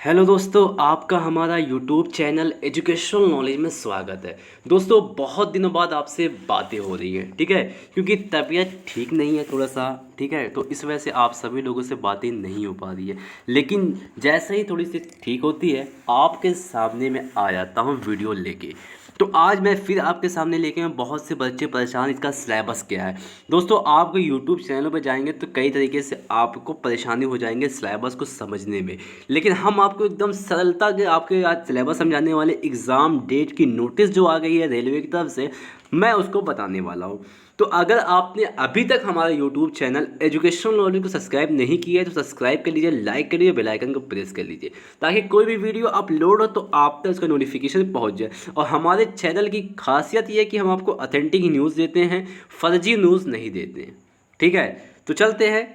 Hello दोस्तों, आपका हमारा यूट्यूब चैनल एजुकेशनल नॉलेज में स्वागत है। दोस्तों, बहुत दिनों बाद आपसे बातें हो रही हैं, ठीक है, क्योंकि तबीयत ठीक नहीं है थोड़ा सा, ठीक है, तो इस वजह से आप सभी लोगों से बातें नहीं हो पा रही है। लेकिन जैसे ही थोड़ी सी ठीक होती है, आपके सामने मैं आ जाता हूँ वीडियो लेके। तो आज मैं फिर आपके सामने लेके आया, बहुत से बच्चे परेशान, इसका सिलेबस क्या है। दोस्तों, आप यूट्यूब चैनलों पर जाएंगे तो कई तरीके से आपको परेशानी हो जाएंगे सिलेबस को समझने में, लेकिन हम आपको एकदम सरलता के आपके आज सिलेबस समझाने वाले, एग्ज़ाम डेट की नोटिस जो आ गई है रेलवे की तरफ से, मैं उसको बताने वाला हूँ। तो अगर आपने अभी तक हमारा यूट्यूब चैनल एजुकेशनल नॉलेज को सब्सक्राइब नहीं किया है तो सब्सक्राइब कर लीजिए, लाइक कर लीजिए, बेल आइकन को प्रेस कर लीजिए, ताकि कोई भी वीडियो अपलोड हो तो आप तक उसका नोटिफिकेशन पहुंच जाए। और हमारे चैनल की खासियत ये है कि हम आपको ऑथेंटिक न्यूज़ देते हैं, फर्जी न्यूज़ नहीं देते हैं, ठीक है। तो चलते हैं,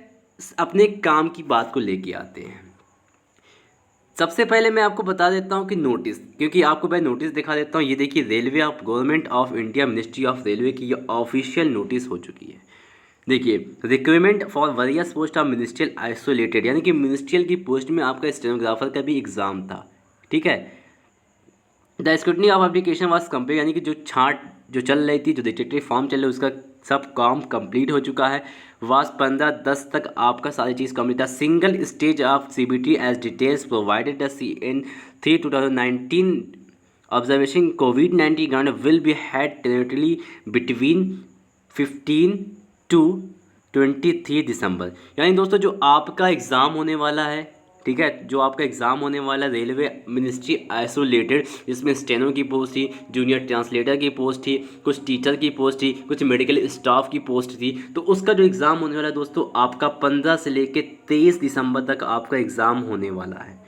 अपने काम की बात को लेके आते हैं। सबसे पहले मैं आपको बता देता हूं कि नोटिस, क्योंकि आपको मैं नोटिस दिखा देता हूं। ये देखिए, railway of government of India, ministry of railway की ये ऑफिशियल नोटिस हो चुकी है। देखिए, requirement for various post of ministerial isolated, यानी कि मिनिस्ट्रियल की पोस्ट में आपका स्टेनोग्राफर का भी एग्ज़ाम था, ठीक है। The scrutiny of application was complete, यानी कि जो छांट जो चल रही थी, जो रिटेक्टिव फॉर्म चल रही है, उसका सब काम कंप्लीट हो चुका है। वाज 15/10 तक आपका सारी चीज़ कंप्लीट था। Single stage of CBT as details provided the CN3 2019 observation COVID-19 ground will be had tentatively between 15 to 23 December. यानी दोस्तों, जो आपका एग्ज़ाम होने वाला है, ठीक है, जो आपका एग्ज़ाम होने वाला रेलवे मिनिस्ट्री आइसोलेटेड, जिसमें स्टेनो की पोस्ट थी, जूनियर ट्रांसलेटर की पोस्ट थी, कुछ टीचर की पोस्ट थी, कुछ मेडिकल स्टाफ की पोस्ट थी, तो उसका जो एग्ज़ाम होने वाला है दोस्तों, आपका 15 से लेकर 23 दिसंबर तक आपका एग्ज़ाम होने वाला है,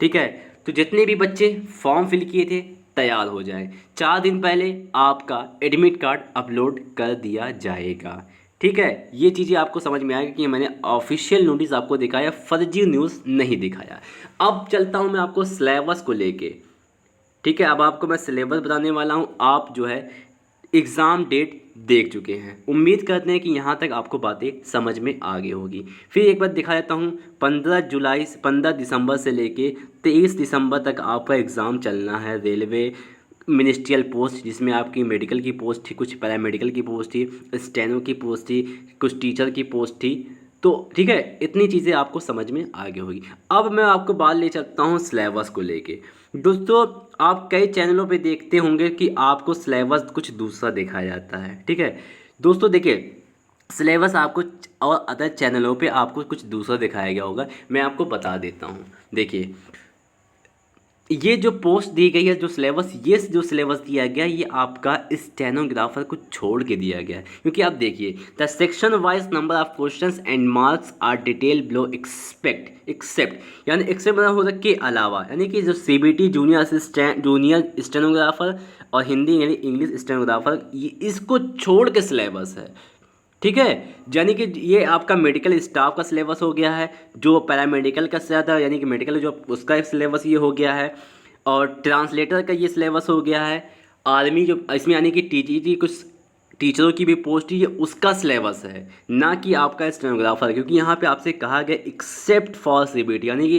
ठीक है। तो जितने भी बच्चे फॉर्म फिल किए थे, तैयार हो जाए, 4 दिन पहले आपका एडमिट कार्ड अपलोड कर दिया जाएगा, ठीक है। ये चीज़ें आपको समझ में आएगी कि मैंने ऑफिशियल नोटिस आपको दिखाया, फर्जी न्यूज़ नहीं दिखाया। अब चलता हूँ मैं आपको सिलेबस को लेके, ठीक है। अब आपको मैं सिलेबस बताने वाला हूँ। आप जो है एग्ज़ाम डेट देख चुके हैं, उम्मीद करते हैं कि यहाँ तक आपको बातें समझ में आ गई होगी। फिर एक बार दिखा देता हूँ, 15 दिसंबर से लेके 23 दिसंबर तक आपका एग्ज़ाम चलना है। रेलवे मिनिस्ट्रियल पोस्ट, जिसमें आपकी मेडिकल की पोस्ट थी, कुछ पैरामेडिकल की पोस्ट थी, स्टेनो की पोस्ट थी, कुछ टीचर की पोस्ट थी, तो ठीक है, इतनी चीज़ें आपको समझ में आ गई होगी। अब मैं आपको बात ले सकता हूँ सिलेबस को लेके। दोस्तों, आप कई चैनलों पे देखते होंगे कि आपको सिलेबस कुछ दूसरा दिखाया जाता है, ठीक है। दोस्तों देखिए, सिलेबस आपको और अदर चैनलों पे आपको कुछ दूसरा दिखाया गया होगा, मैं आपको बता देता हूँ। देखिए, ये जो पोस्ट दी गई है, जो सिलेबस, ये जो सिलेबस दिया गया है, ये आपका स्टेनोग्राफर को छोड़ के दिया गया है। क्योंकि आप देखिए, the section wise number of questions and marks are detail below except, यानी एक्सेप्ट मतलब होता है के अलावा, यानी कि जो CBT junior assistant, junior stenographer और हिंदी यानी इंग्लिश स्टेनोग्राफर, ये इसको छोड़ के सिलेबस है, ठीक है। यानी कि ये आपका मेडिकल स्टाफ का सिलेबस हो गया है, जो पैरामेडिकल का था, यानी कि मेडिकल जो उसका सिलेबस ये हो गया है, और ट्रांसलेटर का ये सिलेबस हो गया है। आर्मी जो इसमें, यानी कि TTT कुछ टीचरों की भी पोस्ट है, ये उसका सिलेबस है, ना कि आपका स्टेनोग्राफर। क्योंकि यहाँ पे आपसे कहा गया एक्सेप्ट फॉर CBT, यानी कि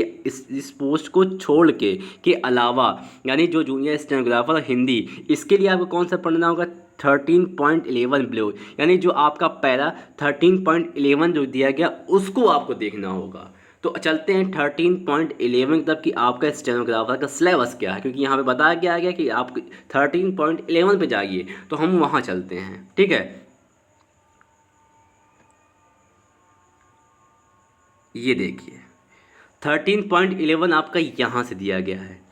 इस पोस्ट को छोड़ के अलावा, यानी जो जूनियर स्टेनोग्राफर हिंदी, इसके लिए आपको कौन सा पढ़ना होगा, 13.11 ब्लो, यानी जो आपका पैरा 13.11 जो दिया गया, उसको आपको देखना होगा। तो चलते हैं 13.11 तक कि आपका स्टेनोग्राफर का सिलेबस क्या है, क्योंकि यहाँ पे बताया गया कि आप 13.11 पे जाइए, तो हम वहाँ चलते हैं, ठीक है। ये देखिए, 13.11 आपका यहाँ से दिया गया है।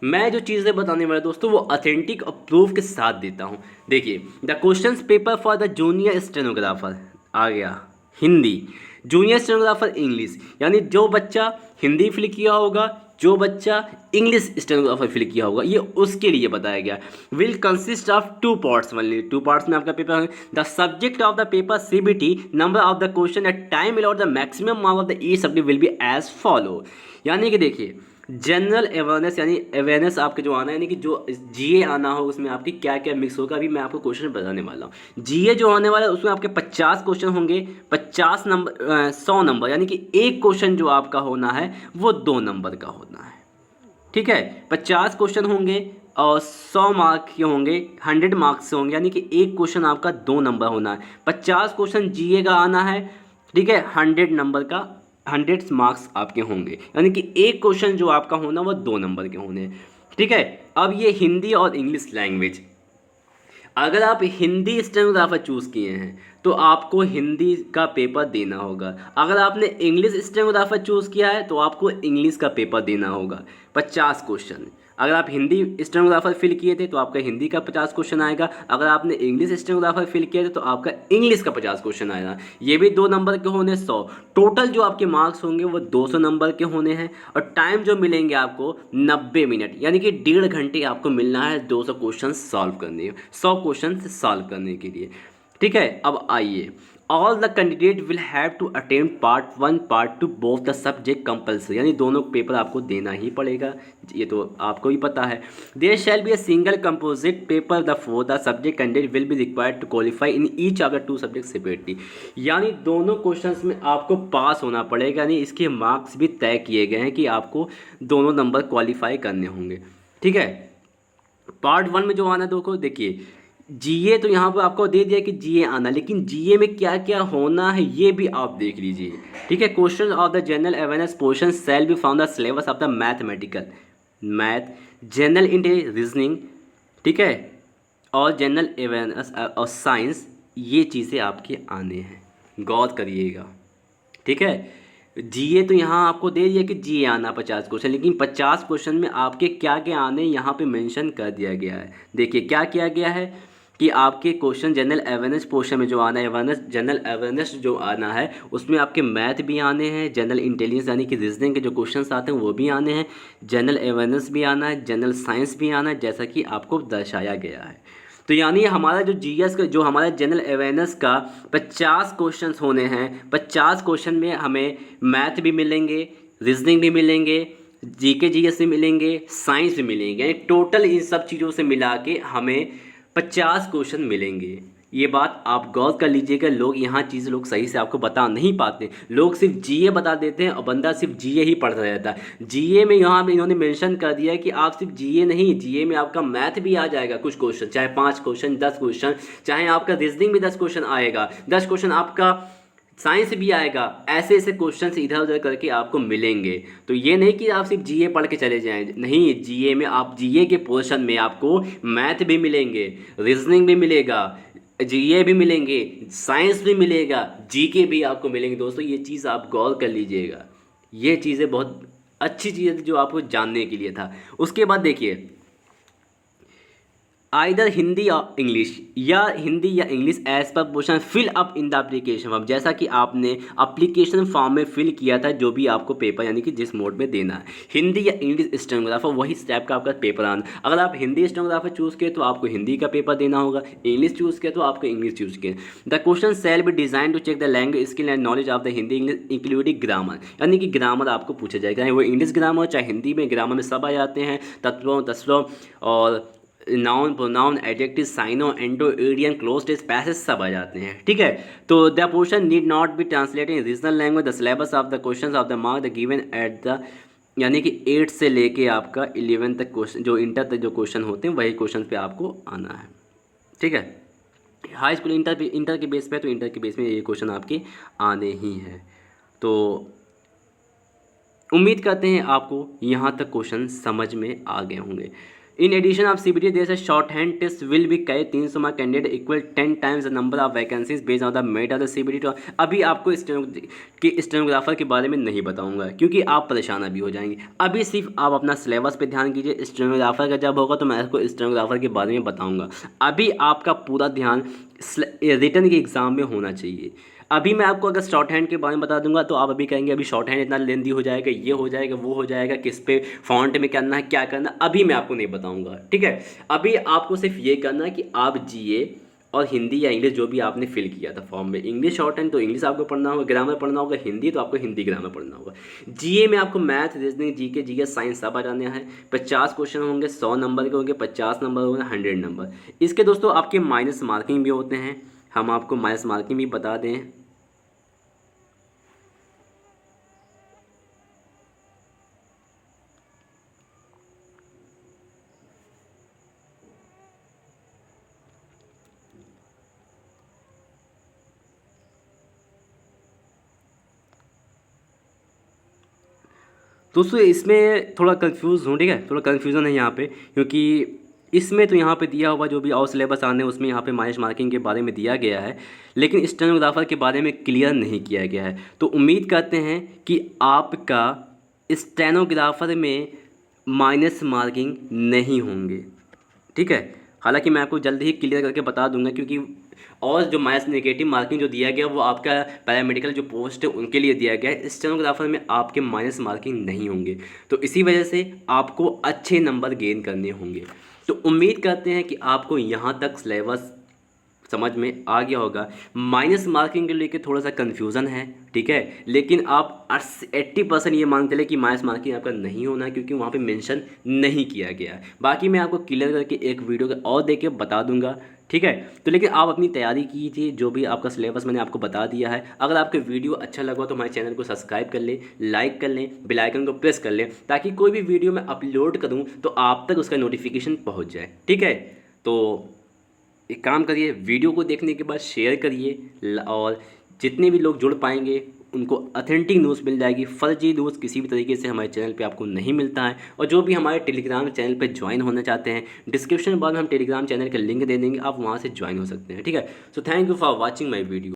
मैं जो चीज़ें बताने वाला दोस्तों, वो ऑथेंटिक और प्रूफ के साथ देता हूँ। देखिए, the questions paper for the junior stenographer आ गया हिंदी, जूनियर स्टेनोग्राफर इंग्लिश, यानी जो बच्चा हिंदी फिल किया होगा, जो बच्चा इंग्लिश स्टेनोग्राफर फिल किया होगा, ये उसके लिए बताया गया। Will consist of 2 parts only, 2 parts में आपका पेपर है। The subject of the paper CBT, number of the question at time allowed, the maximum mark of the each subject will be as follow. यानी कि देखिए, general awareness, यानी awareness आपके जो आना है, यानी कि जो GA आना हो, उसमें आपकी क्या क्या मिक्स होगा, अभी मैं आपको क्वेश्चन बताने वाला हूँ। GA जो आने वाला है, उसमें आपके 50 क्वेश्चन होंगे, 50 नंबर 100 नंबर, यानी कि एक क्वेश्चन जो आपका होना है वो 2 नंबर का होना है, ठीक है। 50 क्वेश्चन होंगे और 100 मार्क के होंगे, 100 मार्क्स से होंगे, यानी कि एक क्वेश्चन आपका 2 नंबर होना है। 50 क्वेश्चन जीए का आना है, ठीक है। 100 नंबर का 100 मार्क्स आपके होंगे, यानी कि एक क्वेश्चन जो आपका होना वो 2 नंबर के होने, ठीक है। अब ये हिंदी और इंग्लिश लैंग्वेज, अगर आप हिंदी स्टेनोग्राफर चूज़ किए हैं तो आपको हिंदी का पेपर देना होगा। अगर आपने इंग्लिश स्टेनोग्राफर चूज़ किया है तो आपको इंग्लिश का पेपर देना होगा। 50 क्वेश्चन। अगर आप हिंदी स्टेनोग्राफर फिल किए थे तो आपका हिंदी का 50 क्वेश्चन आएगा। अगर आपने इंग्लिश स्टेनोग्राफर फिल किया थे तो आपका इंग्लिश का 50 क्वेश्चन आएगा। ये भी 2 नंबर के होने 100। टोटल जो आपके मार्क्स होंगे वो 200 नंबर के होने हैं। और टाइम जो मिलेंगे आपको 90 मिनट, यानी कि 1.5 घंटे आपको मिलना है 200 क्वेश्चन सॉल्व करने, 100 क्वेश्चन सॉल्व करने के लिए, ठीक है। अब आइए, all the candidate will have to attempt part 1 part 2 both the subject compulsory, यानी दोनों पेपर आपको देना ही पड़ेगा, ये तो आपको ही पता है। There shall be a single composite paper the for the subject candidate will be required to qualify in each of the 2 subject separately, यानी दोनों क्वेश्चंस में आपको पास होना पड़ेगा, यानी इसके मार्क्स भी तय किए गए हैं कि आपको दोनों नंबर क्वालिफाई करने होंगे, ठीक है। पार्ट 1 में जो आना देखो, देखिए जीए तो यहाँ पर आपको दे दिया कि जीए आना, लेकिन जीए में क्या क्या होना है ये भी आप देख लीजिए, ठीक है। Question of the general awareness portion shall be from the syllabus of the mathematical, math, general intelligence, reasoning, ठीक है, और जनरल अवेयरनेस और साइंस, ये चीज़ें आपके आने हैं, गौर करिएगा, ठीक है। जीए तो यहाँ आपको दे दिया कि जीए आना 50 क्वेश्चन, लेकिन 50 क्वेश्चन में आपके क्या क्या आने यहाँ पे मेंशन कर दिया गया है। देखिए क्या किया गया है कि आपके क्वेश्चन जनरल अवेयरनेस पोर्शन में जो आना है, अवेयरनेस, जनरल अवेयरनेस जो आना है उसमें आपके मैथ भी आने हैं, जनरल इंटेलिजेंस यानी कि रीजनिंग के जो क्वेश्चंस आते हैं वो भी आने हैं, जनरल अवेयरनेस भी आना है, जनरल साइंस भी आना है, जैसा कि आपको दर्शाया गया है। तो यानी हमारा जो जीएस का, जो हमारा जनरल अवेयरनेस का 50 क्वेश्चंस होने हैं, 50 क्वेश्चन में हमें मैथ भी मिलेंगे, रीजनिंग भी मिलेंगे, जीके जीएस भी मिलेंगे, साइंस भी मिलेंगे, यानी टोटल इन सब चीज़ों से मिला के हमें 50 क्वेश्चन मिलेंगे। ये बात आप गौर कर लीजिएगा, लोग यहाँ चीज़ लोग सही से आपको बता नहीं पाते, लोग सिर्फ जीए बता देते हैं और बंदा सिर्फ जीए ही पढ़ता रहता है। जीए में यहाँ पे इन्होंने मेंशन कर दिया है कि आप सिर्फ जीए नहीं, जीए में आपका मैथ भी आ जाएगा कुछ क्वेश्चन, चाहे 5 क्वेश्चन, 10 क्वेश्चन, चाहे आपका रीजनिंग भी 10 क्वेश्चन आएगा, 10 क्वेश्चन आपका साइंस भी आएगा, ऐसे ऐसे क्वेश्चन इधर उधर करके आपको मिलेंगे। तो ये नहीं कि आप सिर्फ जीए पढ़ के चले जाएं, नहीं, जीए में आप जीए के पोर्शन में आपको मैथ भी मिलेंगे, रीजनिंग भी मिलेगा, जीए भी मिलेंगे, साइंस भी मिलेगा, जीके भी आपको मिलेंगे। दोस्तों ये चीज़ आप गौर कर लीजिएगा, ये चीज़ें बहुत अच्छी चीज़ जो आपको जानने के लिए था। उसके बाद देखिए, आइदर हिंदी या इंग्लिश, या हिंदी या English as per portion fill up in the application form, जैसा कि आपने एप्लीकेशन फॉर्म में फिल किया था जो भी आपको पेपर यानी कि जिस मोड में देना है, हिंदी या इंग्लिश स्टेनोग्राफर वही स्टेप का आपका पेपर आना। अगर आप हिंदी स्टेनोग्राफर चूज़ किए तो आपको हिंदी का पेपर देना होगा, इंग्लिश चूज़ किया तो आपको इंग्लिश चूज़ किया। The question shall be design to check the language skill and knowledge of the Hindi English including grammar, यानी कि ग्रामर आपको पूछा जाएगा, चाहे वो इंग्लिश ग्रामर चाहे हिंदी में ग्रामर में सब आ जाते हैं, तत्वों तस्लों और noun pronoun adjective synonym antonym idiom cloze test passage सब आ जाते हैं, ठीक है। तो the portion need not be translated in regional language, the syllabus of the question of the mark the given at the, यानी कि 8 से लेके आपका 11 तक क्वेश्चन, जो इंटर तक जो क्वेश्चन होते हैं वही क्वेश्चन पे आपको आना है, ठीक है। हाई स्कूल इंटर के बेस पे, तो इंटर के बेस में ये क्वेश्चन आपके आने ही हैं। तो उम्मीद करते हैं आपको यहाँ तक क्वेश्चन समझ में आ गए होंगे। In addition of CBT there से shorthand test will be carry 300 mark candidate equal 10 times the number of vacancies based on the merit of the CBT. तो अभी आपको स्टेनोग्राफर के बारे में नहीं बताऊंगा क्योंकि आप परेशान अभी हो जाएंगे। अभी सिर्फ आप अपना सिलेबस पे ध्यान कीजिए, स्टेनोग्राफर का जब होगा तो मैं आपको स्टेनोग्राफर के बारे में बताऊँगा। अभी आपका पूरा ध्यान रिटर्न के एग्ज़ाम में होना चाहिए। अभी मैं आपको अगर शॉर्ट हैंड के बारे में बता दूंगा तो आप अभी कहेंगे अभी शॉर्ट हैंड इतना लेंदी हो जाएगा, ये हो जाएगा, वो हो जाएगा, किस पे फॉन्ट में करना है, क्या करना है, अभी मैं आपको नहीं बताऊंगा, ठीक है। अभी आपको सिर्फ ये करना है कि आप जीए और हिंदी या इंग्लिश जो भी आपने फिल किया था फॉर्म में, इंग्लिश शॉर्ट हैंड तो इंग्लिश आपको पढ़ना होगा, ग्रामर पढ़ना होगा, हिंदी तो आपको हिंदी ग्रामर पढ़ना होगा, जीए में आपको math reasoning GK GS science सब आ जाने हैं। 50 क्वेश्चन होंगे, 100 नंबर के होंगे, 50 नंबर होंगे, 100 नंबर। इसके दोस्तों आपके माइनस मार्किंग भी होते हैं, हम आपको माइनस मार्किंग भी बता दें। दोस्तों इसमें थोड़ा कंफ्यूज हूँ, ठीक है, थोड़ा कन्फ्यूज़न है यहाँ पे, क्योंकि इसमें तो यहाँ पे दिया हुआ जो भी और सिलेबस आने उसमें यहाँ पे माइनस मार्किंग के बारे में दिया गया है, लेकिन स्टेनोग्राफर के बारे में क्लियर नहीं किया गया है। तो उम्मीद करते हैं कि आपका स्टेनोग्राफर में माइनस मार्किंग नहीं होंगे, ठीक है। हालांकि मैं आपको जल्द ही क्लियर करके बता दूंगा, क्योंकि और जो माइनस नेगेटिव मार्किंग जो दिया गया वो आपका पैरामेडिकल जो पोस्ट है उनके लिए दिया गया है। स्टेनोग्राफर में आपके माइनस मार्किंग नहीं होंगे, तो इसी वजह से आपको अच्छे नंबर गेन करने होंगे। तो उम्मीद करते हैं कि आपको यहाँ तक सिलेबस समझ में आ गया होगा। माइनस मार्किंग के लेके थोड़ा सा कन्फ्यूज़न है, ठीक है, लेकिन आप 80% ये मान चले कि माइनस मार्किंग आपका नहीं होना, क्योंकि वहाँ पे मेंशन नहीं किया गया है। बाकी मैं आपको क्लियर करके एक वीडियो के और दे के बता दूंगा, ठीक है। तो लेकिन आप अपनी तैयारी कीजिए, जो भी आपका सिलेबस मैंने आपको बता दिया है। अगर आपको वीडियो अच्छा लगा तो हमारे चैनल को सब्सक्राइब कर लें, लाइक कर लें, बेल आइकन को प्रेस कर लें, ताकि कोई भी वीडियो मैं अपलोड करूँ तो आप तक उसका नोटिफिकेशन पहुँच जाए, ठीक है। तो एक काम करिए, वीडियो को देखने के बाद शेयर करिए, और जितने भी लोग जुड़ पाएंगे उनको ऑथेंटिक न्यूज़ मिल जाएगी। फर्जी न्यूज़ किसी भी तरीके से हमारे चैनल पे आपको नहीं मिलता है। और जो भी हमारे टेलीग्राम चैनल पे ज्वाइन होना चाहते हैं, डिस्क्रिप्शन में बाद में हम टेलीग्राम चैनल का लिंक दे देंगे, आप वहाँ से ज्वाइन हो सकते हैं, ठीक है। So thank you for watching my video.